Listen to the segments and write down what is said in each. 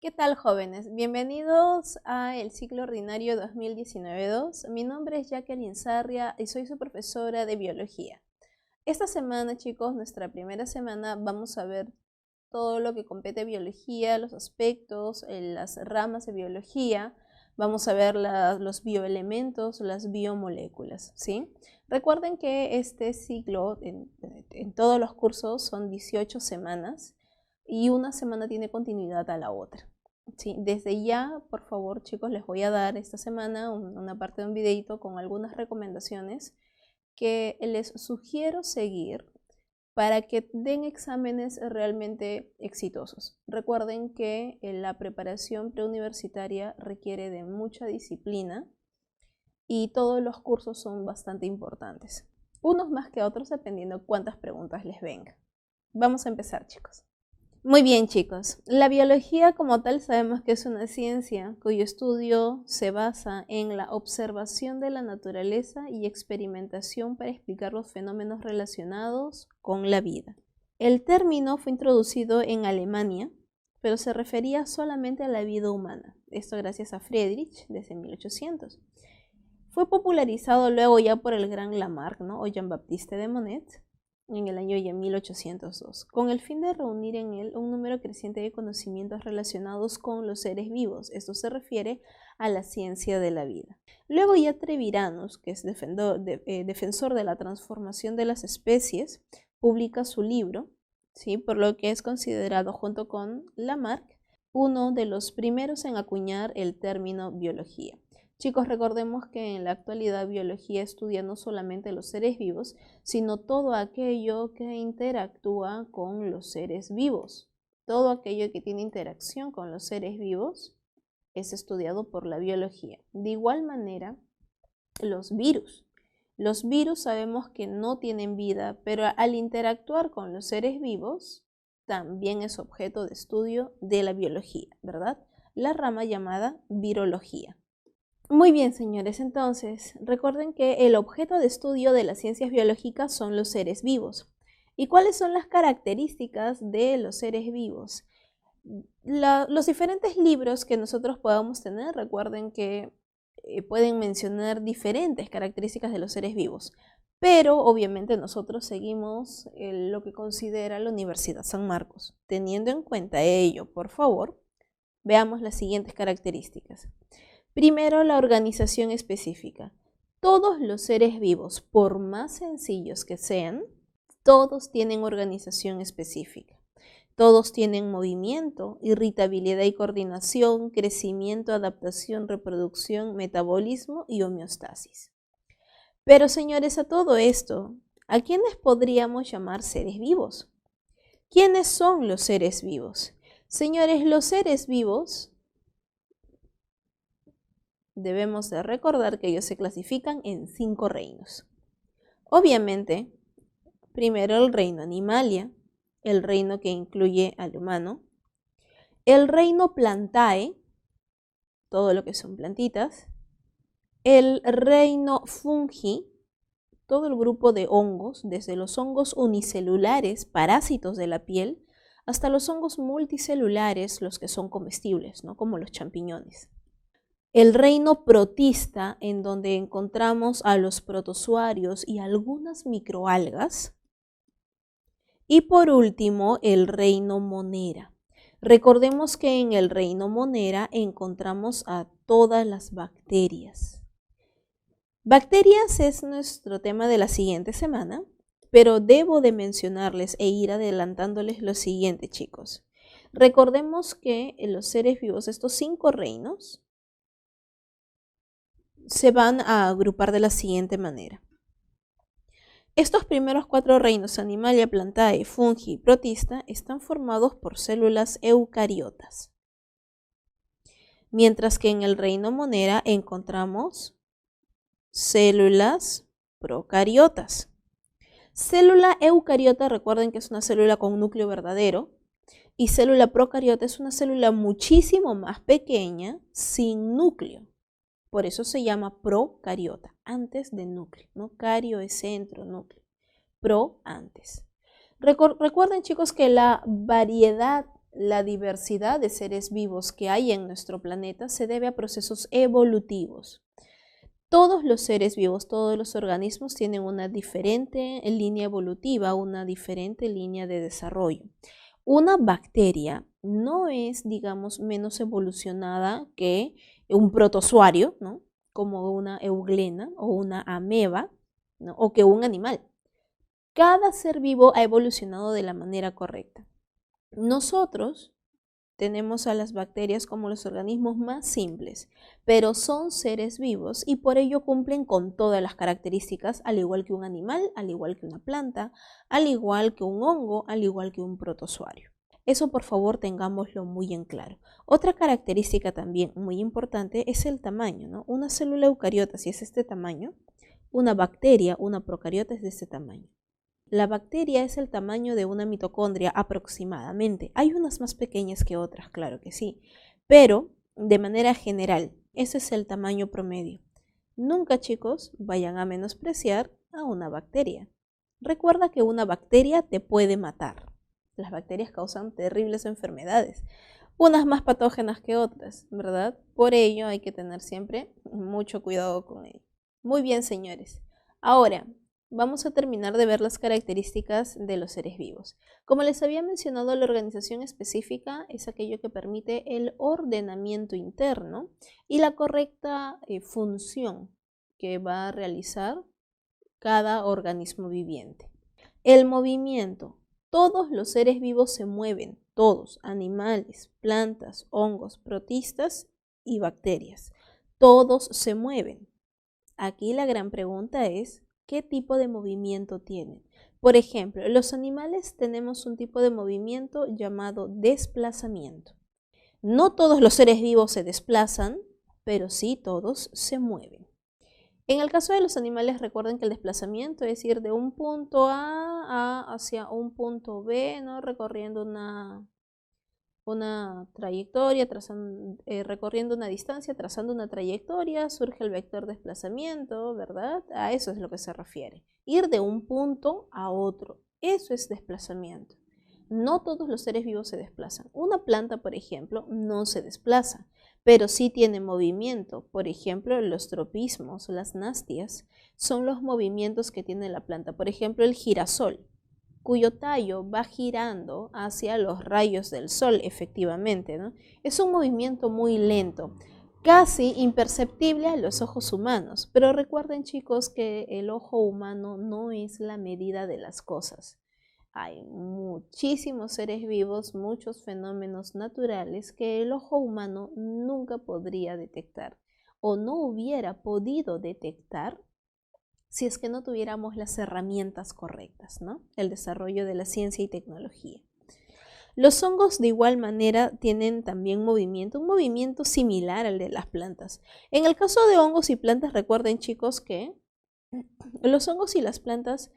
¿Qué tal, jóvenes? Bienvenidos a el ciclo ordinario 2019-2. Mi nombre es Jacqueline Sarria y soy su profesora de biología. Esta semana, chicos, nuestra primera semana, vamos a ver todo lo que compete a biología, los aspectos, las ramas de biología. Vamos a ver los bioelementos, las biomoléculas, ¿sí? Recuerden que este ciclo en todos los cursos son 18 semanas y una semana tiene continuidad a la otra. Sí, desde ya, por favor, chicos, les voy a dar esta semana una parte de un videito con algunas recomendaciones que les sugiero seguir para que den exámenes realmente exitosos. Recuerden que la preparación preuniversitaria requiere de mucha disciplina y todos los cursos son bastante importantes. Unos más que otros dependiendo cuántas preguntas les vengan. Vamos a empezar, chicos. Muy bien, chicos. La biología como tal sabemos que es una ciencia cuyo estudio se basa en la observación de la naturaleza y experimentación para explicar los fenómenos relacionados con la vida. El término fue introducido en Alemania, pero se refería solamente a la vida humana. Esto gracias a Friedrich desde 1800. Fue popularizado luego ya por el gran Lamarck, ¿no? O Jean-Baptiste de Monnet, en el año ya 1802, con el fin de reunir en él un número creciente de conocimientos relacionados con los seres vivos. Esto se refiere a la ciencia de la vida. Luego ya Treviranus, que es defensor de la transformación de las especies, publica su libro, ¿sí? Por lo que es considerado, junto con Lamarck, uno de los primeros en acuñar el término biología. Chicos, recordemos que en la actualidad biología estudia no solamente los seres vivos, sino todo aquello que interactúa con los seres vivos. Todo aquello que tiene interacción con los seres vivos es estudiado por la biología. De igual manera, los virus. Los virus sabemos que no tienen vida, pero al interactuar con los seres vivos, también es objeto de estudio de la biología, ¿verdad? La rama llamada virología. Muy bien, señores, entonces recuerden que el objeto de estudio de las ciencias biológicas son los seres vivos. ¿Y cuáles son las características de los seres vivos? Los diferentes libros que nosotros podamos tener, recuerden que pueden mencionar diferentes características de los seres vivos, pero obviamente nosotros seguimos lo que considera la Universidad San Marcos. Teniendo en cuenta ello, por favor, veamos las siguientes características. Primero, la organización específica. Todos los seres vivos, por más sencillos que sean, todos tienen organización específica. Todos tienen movimiento, irritabilidad y coordinación, crecimiento, adaptación, reproducción, metabolismo y homeostasis. Pero, señores, a todo esto, ¿a quiénes podríamos llamar seres vivos? ¿Quiénes son los seres vivos? Señores, los seres vivos debemos de recordar que ellos se clasifican en 5 reinos. Obviamente, primero el reino Animalia, el reino que incluye al humano, el reino Plantae, todo lo que son plantitas, el reino Fungi, todo el grupo de hongos, desde los hongos unicelulares, parásitos de la piel, hasta los hongos multicelulares, los que son comestibles, ¿no? Como los champiñones. El reino protista, en donde encontramos a los protozoarios y algunas microalgas. Y por último, el reino monera. Recordemos que en el reino monera encontramos a todas las bacterias. Bacterias es nuestro tema de la siguiente semana, pero debo de mencionarles e ir adelantándoles lo siguiente, chicos. Recordemos que en los seres vivos, estos 5 reinos, se van a agrupar de la siguiente manera. Estos primeros 4 reinos, Animalia, Plantae, Fungi y Protista, están formados por células eucariotas. Mientras que en el reino monera encontramos células procariotas. Célula eucariota, recuerden que es una célula con núcleo verdadero, y célula procariota es una célula muchísimo más pequeña, sin núcleo. Por eso se llama procariota, antes de núcleo, ¿no? Cario es centro, núcleo. Pro, antes. Recuerden, chicos, que la variedad la diversidad de seres vivos que hay en nuestro planeta se debe a procesos evolutivos. Todos los seres vivos, todos los organismos tienen una diferente línea evolutiva, una diferente línea de desarrollo. Una bacteria no es, digamos, menos evolucionada que un protozoario, ¿no? Como una euglena o una ameba, ¿no? O que un animal. Cada ser vivo ha evolucionado de la manera correcta. Nosotros tenemos a las bacterias como los organismos más simples, pero son seres vivos y por ello cumplen con todas las características, al igual que un animal, al igual que una planta, al igual que un hongo, al igual que un protozoario. Eso por favor tengámoslo muy en claro. Otra característica también muy importante es el tamaño, ¿no? Una célula eucariota, si es este tamaño, una bacteria, una procariota es de este tamaño. La bacteria es el tamaño de una mitocondria aproximadamente. Hay unas más pequeñas que otras, claro que sí, pero de manera general, ese es el tamaño promedio. Nunca, chicos, vayan a menospreciar a una bacteria. Recuerda que una bacteria te puede matar. Las bacterias causan terribles enfermedades, unas más patógenas que otras, ¿verdad? Por ello hay que tener siempre mucho cuidado con ello. Muy bien, señores. Ahora, vamos a terminar de ver las características de los seres vivos. Como les había mencionado, la organización específica es aquello que permite el ordenamiento interno y la correcta función que va a realizar cada organismo viviente. El movimiento. Todos los seres vivos se mueven, todos, animales, plantas, hongos, protistas y bacterias. Todos se mueven. Aquí la gran pregunta es, ¿qué tipo de movimiento tienen? Por ejemplo, los animales tenemos un tipo de movimiento llamado desplazamiento. No todos los seres vivos se desplazan, pero sí todos se mueven. En el caso de los animales, recuerden que el desplazamiento es ir de un punto A hacia un punto B, ¿no? Recorriendo una trayectoria, recorriendo una distancia, trazando una trayectoria, surge el vector desplazamiento, ¿verdad? A eso es lo que se refiere. Ir de un punto a otro, eso es desplazamiento. No todos los seres vivos se desplazan. Una planta, por ejemplo, no se desplaza, pero sí tiene movimiento. Por ejemplo, los tropismos, las nastias, son los movimientos que tiene la planta. Por ejemplo, el girasol, cuyo tallo va girando hacia los rayos del sol, efectivamente, ¿no? Es un movimiento muy lento, casi imperceptible a los ojos humanos. Pero recuerden, chicos, que el ojo humano no es la medida de las cosas. Hay muchísimos seres vivos, muchos fenómenos naturales que el ojo humano nunca podría detectar o no hubiera podido detectar si es que no tuviéramos las herramientas correctas, ¿no? El desarrollo de la ciencia y tecnología. Los hongos de igual manera tienen también movimiento, un movimiento similar al de las plantas. En el caso de hongos y plantas, recuerden, chicos, que los hongos y las plantas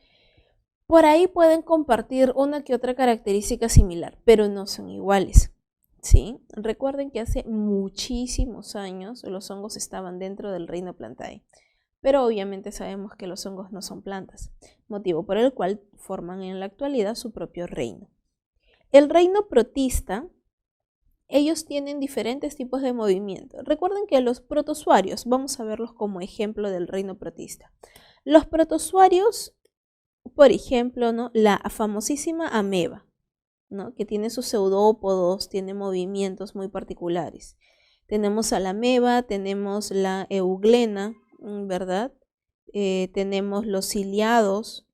por ahí pueden compartir una que otra característica similar, pero no son iguales, ¿sí? Recuerden que hace muchísimos años los hongos estaban dentro del reino Plantae, pero obviamente sabemos que los hongos no son plantas, motivo por el cual forman en la actualidad su propio reino. El reino protista, ellos tienen diferentes tipos de movimiento. Recuerden que los protozoarios, vamos a verlos como ejemplo del reino protista. Los protozoarios, por ejemplo, ¿no? La famosísima ameba, ¿no? Que tiene sus pseudópodos, tiene movimientos muy particulares. Tenemos a la ameba, tenemos la euglena, ¿verdad? Tenemos los ciliados.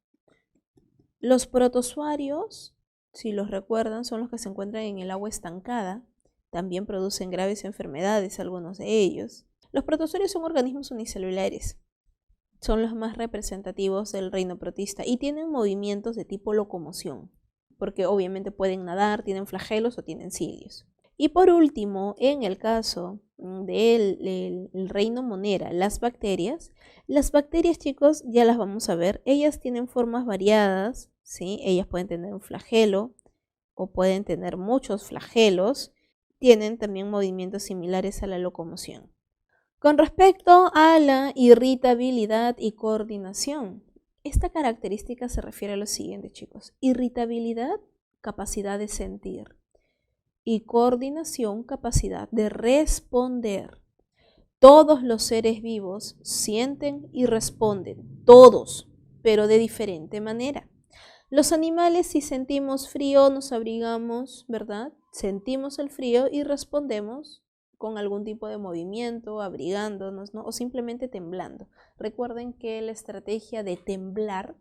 Los protozoarios, si los recuerdan, son los que se encuentran en el agua estancada. También producen graves enfermedades, algunos de ellos. Los protozoarios son organismos unicelulares. Son los más representativos del reino protista y tienen movimientos de tipo locomoción, porque obviamente pueden nadar, tienen flagelos o tienen cilios. Y por último, en el caso del reino monera, las bacterias, chicos, ya las vamos a ver, ellas tienen formas variadas, ¿sí? Ellas pueden tener un flagelo o pueden tener muchos flagelos, tienen también movimientos similares a la locomoción. Con respecto a la irritabilidad y coordinación, esta característica se refiere a lo siguiente, chicos. Irritabilidad, capacidad de sentir. y coordinación, capacidad de responder. Todos los seres vivos sienten y responden, todos, pero de diferente manera. Los animales, si sentimos frío, nos abrigamos, ¿verdad? Sentimos el frío y respondemos con algún tipo de movimiento, abrigándonos, ¿no? O simplemente temblando. Recuerden que la estrategia de temblar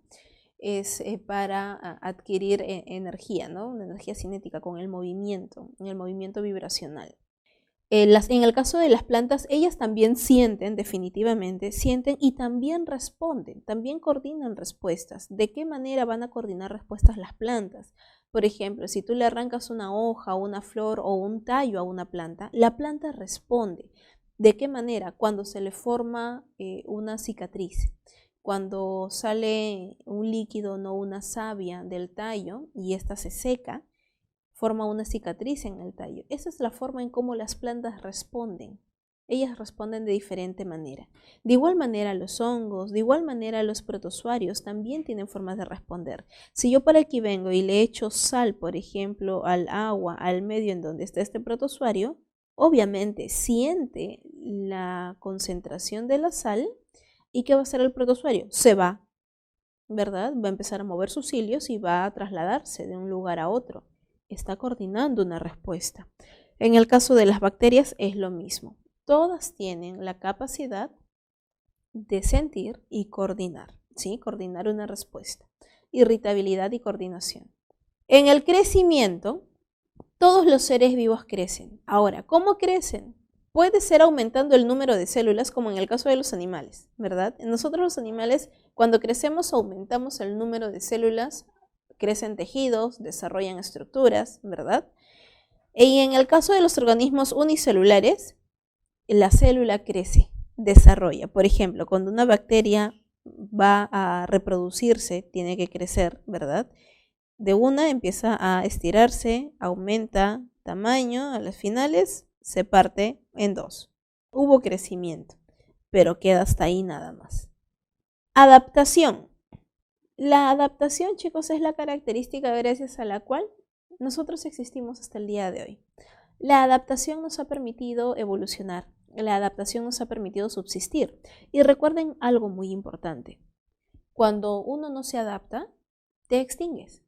es para adquirir energía, ¿no? Una energía cinética con el movimiento vibracional. En el caso de las plantas, ellas también sienten, definitivamente, sienten y también responden, también coordinan respuestas. ¿De qué manera van a coordinar respuestas las plantas? Por ejemplo, si tú le arrancas una hoja, una flor o un tallo a una planta, la planta responde. ¿De qué manera? Cuando se le forma una cicatriz, cuando sale un líquido, no una savia del tallo y ésta se seca, forma una cicatriz en el tallo. Esa es la forma en cómo las plantas responden. Ellas responden de diferente manera. De igual manera los hongos, de igual manera los protozoarios también tienen formas de responder. Si yo por aquí vengo y le echo sal, por ejemplo, al agua, al medio en donde está este protozoario, obviamente siente la concentración de la sal. ¿Y qué va a hacer el protozoario? Se va, ¿verdad? Va a empezar a mover sus cilios y va a trasladarse de un lugar a otro. Está coordinando una respuesta. En el caso de las bacterias es lo mismo. Todas tienen la capacidad de sentir y coordinar, ¿sí? Coordinar una respuesta. Irritabilidad y coordinación. En el crecimiento, todos los seres vivos crecen. Ahora, ¿cómo crecen? Puede ser aumentando el número de células, como en el caso de los animales, ¿verdad? Nosotros los animales, cuando crecemos, aumentamos el número de células, crecen tejidos, desarrollan estructuras, ¿verdad? Y en el caso de los organismos unicelulares, la célula crece, desarrolla. Por ejemplo, cuando una bacteria va a reproducirse, tiene que crecer, ¿verdad? De una empieza a estirarse, aumenta tamaño, a las finales se parte en dos. Hubo crecimiento, pero queda hasta ahí nada más. Adaptación. La adaptación, chicos, es la característica gracias a la cual nosotros existimos hasta el día de hoy. La adaptación nos ha permitido evolucionar, la adaptación nos ha permitido subsistir. Y recuerden algo muy importante. Cuando uno no se adapta, te extingues.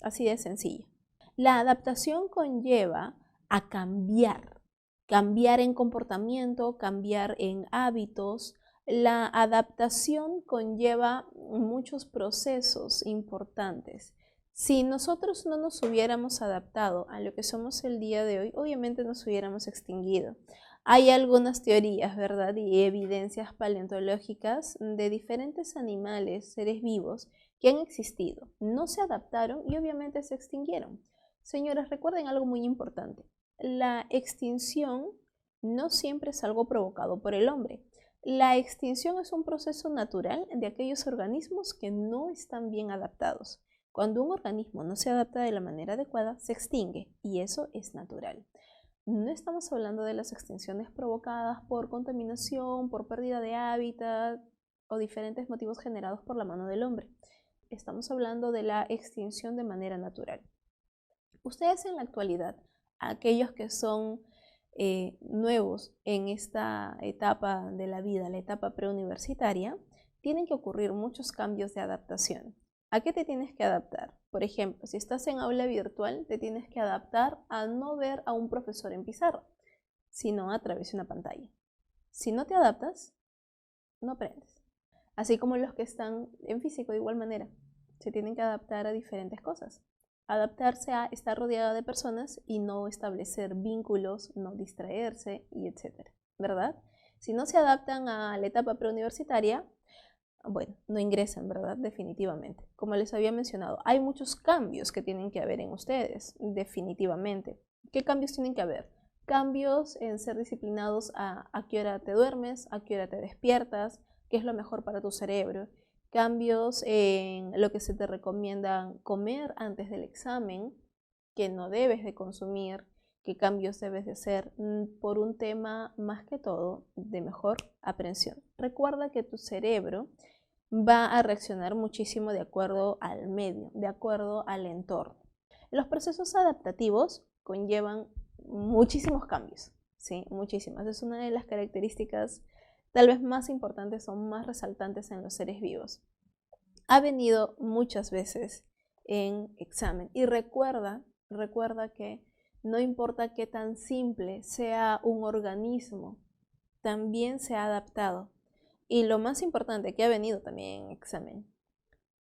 Así de sencillo. La adaptación conlleva a cambiar en comportamiento, cambiar en hábitos. La adaptación conlleva muchos procesos importantes. Si nosotros no nos hubiéramos adaptado a lo que somos el día de hoy, obviamente nos hubiéramos extinguido. Hay algunas teorías, ¿verdad? Y evidencias paleontológicas de diferentes animales, seres vivos, que han existido, no se adaptaron y obviamente se extinguieron. Señoras, recuerden algo muy importante. La extinción no siempre es algo provocado por el hombre. La extinción es un proceso natural de aquellos organismos que no están bien adaptados. Cuando un organismo no se adapta de la manera adecuada, se extingue y eso es natural. No estamos hablando de las extinciones provocadas por contaminación, por pérdida de hábitat o diferentes motivos generados por la mano del hombre. Estamos hablando de la extinción de manera natural. Ustedes en la actualidad, aquellos que son nuevos en esta etapa de la vida, la etapa preuniversitaria, tienen que ocurrir muchos cambios de adaptación. ¿A qué te tienes que adaptar? Por ejemplo, si estás en aula virtual, te tienes que adaptar a no ver a un profesor en pizarra, sino a través de una pantalla. Si no te adaptas, no aprendes. Así como los que están en físico de igual manera, se tienen que adaptar a diferentes cosas. Adaptarse a estar rodeada de personas y no establecer vínculos, no distraerse y etcétera, ¿verdad? Si no se adaptan a la etapa preuniversitaria, bueno, no ingresan, ¿verdad? Definitivamente. Como les había mencionado, hay muchos cambios que tienen que haber en ustedes, definitivamente. ¿Qué cambios tienen que haber? Cambios en ser disciplinados a qué hora te duermes, a qué hora te despiertas, qué es lo mejor para tu cerebro. Cambios en lo que se te recomienda comer antes del examen, que no debes de consumir, qué cambios debes de hacer por un tema más que todo de mejor aprehensión. Recuerda que tu cerebro va a reaccionar muchísimo de acuerdo al medio, de acuerdo al entorno. Los procesos adaptativos conllevan muchísimos cambios, ¿sí? Muchísimas. Es una de las características tal vez más importantes o más resaltantes en los seres vivos. Ha venido muchas veces en examen y recuerda que no importa qué tan simple sea un organismo, también se ha adaptado. Y lo más importante que ha venido también en examen,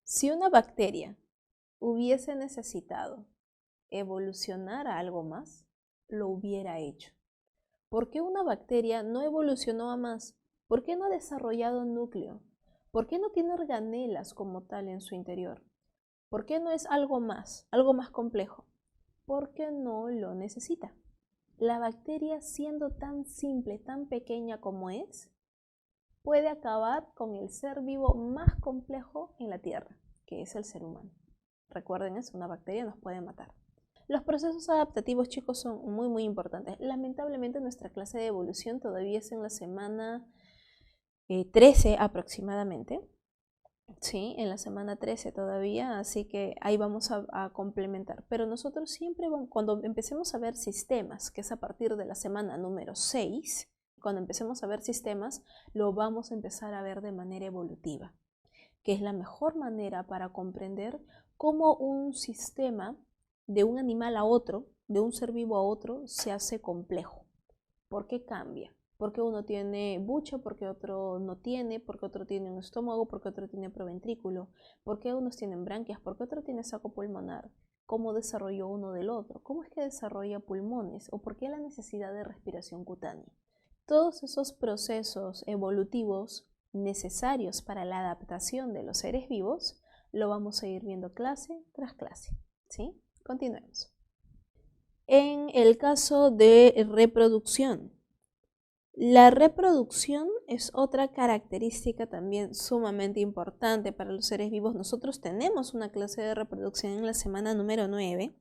si una bacteria hubiese necesitado evolucionar a algo más, lo hubiera hecho. ¿Por qué una bacteria no evolucionó a más? ¿Por qué no ha desarrollado un núcleo? ¿Por qué no tiene organelas como tal en su interior? ¿Por qué no es algo más complejo? Porque no lo necesita. La bacteria, siendo tan simple, tan pequeña como es, puede acabar con el ser vivo más complejo en la Tierra, que es el ser humano. Recuerden eso, una bacteria nos puede matar. Los procesos adaptativos, chicos, son muy importantes. Lamentablemente nuestra clase de evolución todavía es en la semana 13 aproximadamente. Sí, en la semana 13 todavía, así que ahí vamos a complementar. Pero nosotros siempre, cuando empecemos a ver sistemas, que es a partir de la semana número 6, cuando empecemos a ver sistemas, lo vamos a empezar a ver de manera evolutiva, que es la mejor manera para comprender cómo un sistema de un animal a otro, de un ser vivo a otro, se hace complejo. ¿Por qué cambia? Porque uno tiene buche, porque otro no tiene, porque otro tiene un estómago, porque otro tiene proventrículo, porque unos tienen branquias, porque otro tiene saco pulmonar. ¿Cómo desarrolló uno del otro? ¿Cómo es que desarrolla pulmones? ¿O por qué la necesidad de respiración cutánea? Todos esos procesos evolutivos necesarios para la adaptación de los seres vivos lo vamos a ir viendo clase tras clase, ¿sí? Continuemos. En el caso de reproducción, la reproducción es otra característica también sumamente importante para los seres vivos. Nosotros tenemos una clase de reproducción en la semana número 9.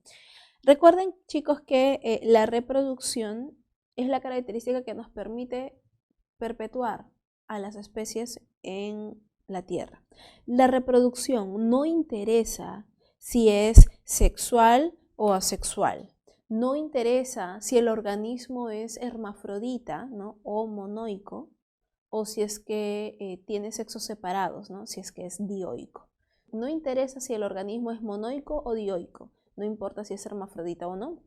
Recuerden, chicos, que la reproducción es la característica que nos permite perpetuar a las especies en la Tierra. La reproducción no interesa si es sexual o asexual. No interesa si el organismo es hermafrodita, ¿no? O monoico, o si es que tiene sexos separados, ¿no? Si es que es dioico. No interesa si el organismo es monoico o dioico, no importa si es hermafrodita o no.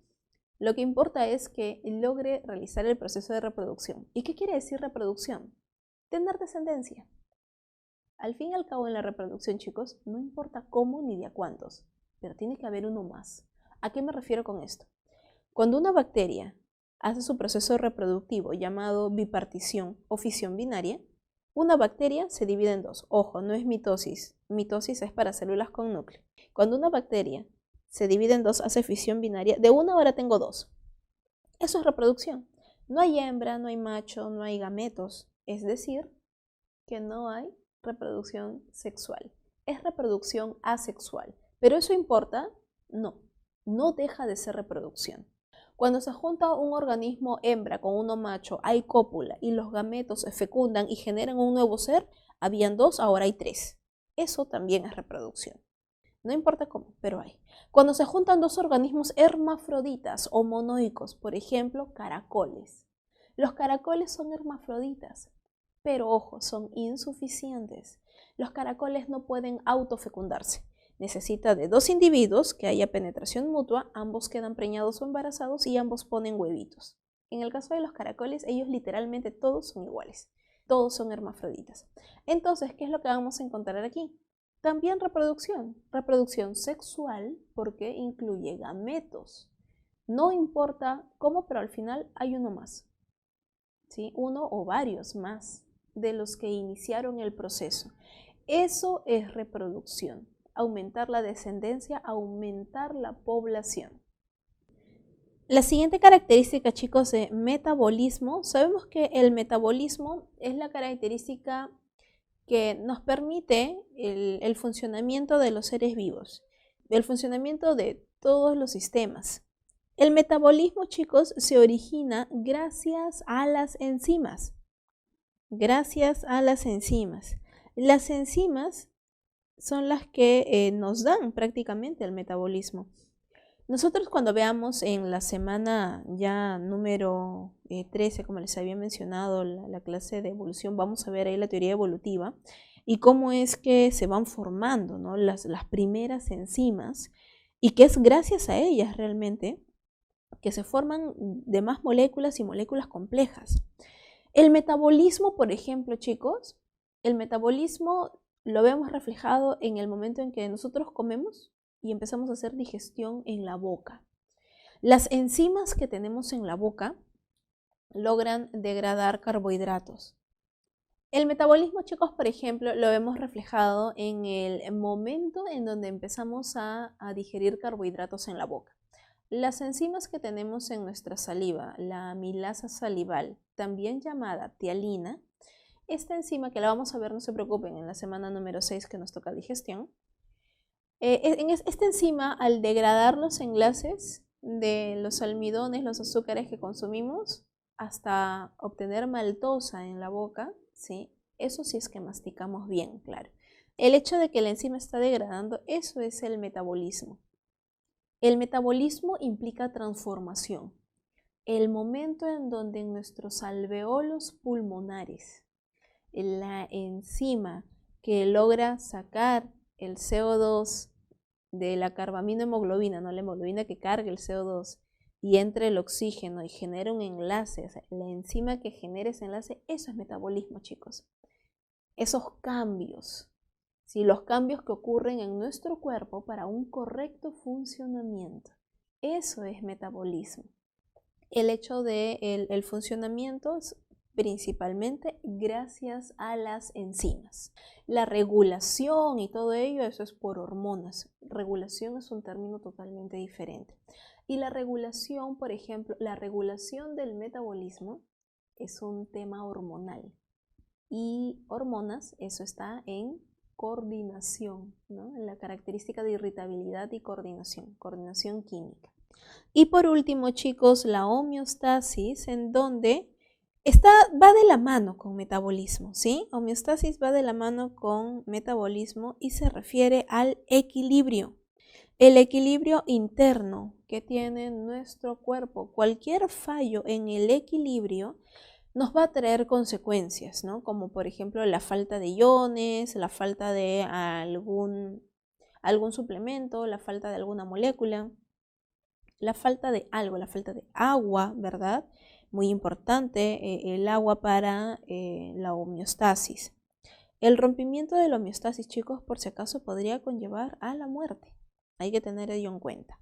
Lo que importa es que logre realizar el proceso de reproducción. ¿Y qué quiere decir reproducción? Tener descendencia. Al fin y al cabo en la reproducción, chicos, no importa cómo ni de a cuántos, pero tiene que haber uno más. ¿A qué me refiero con esto? Cuando una bacteria hace su proceso reproductivo llamado bipartición o fisión binaria, una bacteria se divide en dos. Ojo, no es mitosis. Mitosis es para células con núcleo. Cuando una bacteria se divide en dos, hace fisión binaria, de una ahora tengo dos. Eso es reproducción. No hay hembra, no hay macho, no hay gametos. Es decir, que no hay reproducción sexual. Es reproducción asexual. ¿Pero eso importa? No. No deja de ser reproducción. Cuando se junta un organismo hembra con uno macho, hay cópula y los gametos se fecundan y generan un nuevo ser, habían dos, ahora hay tres. Eso también es reproducción. No importa cómo, pero hay. Cuando se juntan dos organismos hermafroditas o monoicos, por ejemplo, caracoles. Los caracoles son hermafroditas, pero ojo, son insuficientes. Los caracoles no pueden autofecundarse. Necesita de dos individuos que haya penetración mutua, ambos quedan preñados o embarazados y ambos ponen huevitos. En el caso de los caracoles, ellos literalmente todos son iguales. Todos son hermafroditas. Entonces, ¿qué es lo que vamos a encontrar aquí? También reproducción sexual porque incluye gametos. No importa cómo, pero al final hay uno más, ¿sí? Uno o varios más de los que iniciaron el proceso. Eso es reproducción, aumentar la descendencia, aumentar la población. La siguiente característica, chicos, de metabolismo. Sabemos que el metabolismo es la característica que nos permite el funcionamiento de los seres vivos, el funcionamiento de todos los sistemas. El metabolismo, chicos, se origina gracias a las enzimas. Gracias a las enzimas. Las enzimas son las que nos dan prácticamente el metabolismo. Nosotros cuando veamos en la semana ya número 13, como les había mencionado, la clase de evolución, vamos a ver ahí la teoría evolutiva y cómo es que se van formando, ¿no? las primeras enzimas y que es gracias a ellas realmente que se forman demás moléculas y moléculas complejas. El metabolismo, por ejemplo, chicos, el metabolismo lo vemos reflejado en el momento en que nosotros comemos y empezamos a hacer digestión en la boca. Las enzimas que tenemos en la boca logran degradar carbohidratos. El metabolismo, chicos, por ejemplo, lo vemos reflejado en el momento en donde empezamos a digerir carbohidratos en la boca. Las enzimas que tenemos en nuestra saliva, la amilasa salival, también llamada tialina, esta enzima que la vamos a ver, no se preocupen, en la semana número 6 que nos toca digestión, esta enzima, al degradar los enlaces de los almidones, los azúcares que consumimos, hasta obtener maltosa en la boca, ¿sí? Eso sí es que masticamos bien, claro. El hecho de que la enzima está degradando, eso es el metabolismo. El metabolismo implica transformación. El momento en donde en nuestros alveolos pulmonares, la enzima que logra sacar el CO2 de la carbaminohemoglobina, no la hemoglobina que carga el CO2 y entre el oxígeno y genera un enlace, o sea, la enzima que genera ese enlace, eso es metabolismo, chicos. Esos cambios, ¿sí? Los cambios que ocurren en nuestro cuerpo para un correcto funcionamiento, eso es metabolismo. El hecho de el funcionamiento es principalmente gracias a las enzimas. La regulación y todo ello, eso es por hormonas. Regulación es un término totalmente diferente. Y la regulación, por ejemplo, la regulación del metabolismo es un tema hormonal. Y hormonas, eso está en coordinación, ¿no? En la característica de irritabilidad y coordinación química. Y por último, chicos, la homeostasis, en donde va de la mano con metabolismo, ¿sí? Homeostasis va de la mano con metabolismo y se refiere al equilibrio. El equilibrio interno que tiene nuestro cuerpo. Cualquier fallo en el equilibrio nos va a traer consecuencias, ¿no? Como por ejemplo la falta de iones, la falta de algún suplemento, la falta de alguna molécula, la falta de algo, la falta de agua, ¿verdad? Muy importante el agua para la homeostasis. El rompimiento de la homeostasis, chicos, por si acaso podría conllevar a la muerte. Hay que tener ello en cuenta.